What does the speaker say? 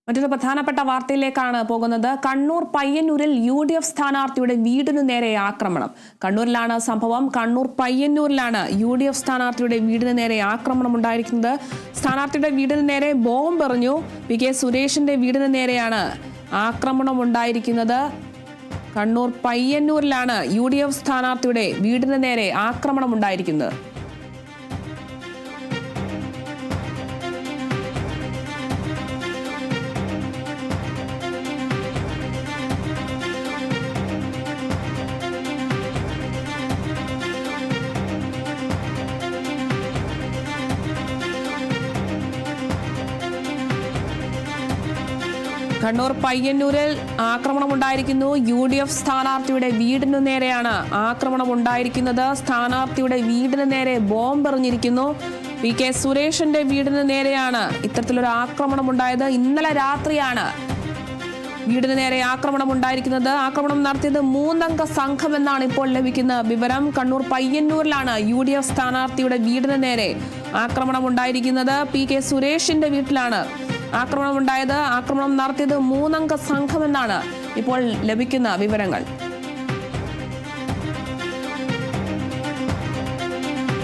മറ്റൊരു പ്രധാനപ്പെട്ട വാർത്തയിലേക്കാണ് പോകുന്നത്. കണ്ണൂർ പയ്യന്നൂരിൽ UDF സ്ഥാനാർത്ഥിയുടെ വീടിനു നേരെ ആക്രമണം. കണ്ണൂരിലാണ് സംഭവം. കണ്ണൂർ പയ്യന്നൂരിലാണ് UDF സ്ഥാനാർത്ഥിയുടെ വീടിന് നേരെ ആക്രമണം ഉണ്ടായിരിക്കുന്നത്. സ്ഥാനാർത്ഥിയുടെ വീടിന് നേരെ ബോംബ് എറിഞ്ഞു. PK സുരേഷിന്റെ വീടിന് നേരെയാണ് ആക്രമണം ഉണ്ടായിരിക്കുന്നത്. കണ്ണൂർ പയ്യന്നൂരിലാണ് UDF സ്ഥാനാർത്ഥിയുടെ വീടിന് നേരെ ആക്രമണം ഉണ്ടായിരിക്കുന്നത്. കണ്ണൂർ പയ്യന്നൂരിൽ ആക്രമണം ഉണ്ടായിരിക്കുന്നു. UDF സ്ഥാനാർത്ഥിയുടെ വീടിനു നേരെയാണ് ആക്രമണം ഉണ്ടായിരിക്കുന്നത്. സ്ഥാനാർത്ഥിയുടെ വീടിന് നേരെ ബോംബ് എറിഞ്ഞിരിക്കുന്നു. PK സുരേഷിന്റെ വീടിന് നേരെയാണ് ഇത്തരത്തിലൊരു ആക്രമണം ഉണ്ടായത്. ഇന്നലെ രാത്രിയാണ് വീടിന് നേരെ ആക്രമണം ഉണ്ടായിരിക്കുന്നത്. ആക്രമണം നടത്തിയത് 3 അംഗ സംഘം എന്നാണ് ഇപ്പോൾ ലഭിക്കുന്ന വിവരം. കണ്ണൂർ പയ്യന്നൂരിലാണ് UDF സ്ഥാനാർത്ഥിയുടെ വീടിന് നേരെ ആക്രമണം ഉണ്ടായിരിക്കുന്നത്. PK സുരേഷിന്റെ വീട്ടിലാണ് ആക്രമണം ഉണ്ടായത്. ആക്രമണം നടത്തിയത് 3 അംഗ സംഘമെന്നാണ് ഇപ്പോൾ ലഭിക്കുന്ന വിവരങ്ങൾ.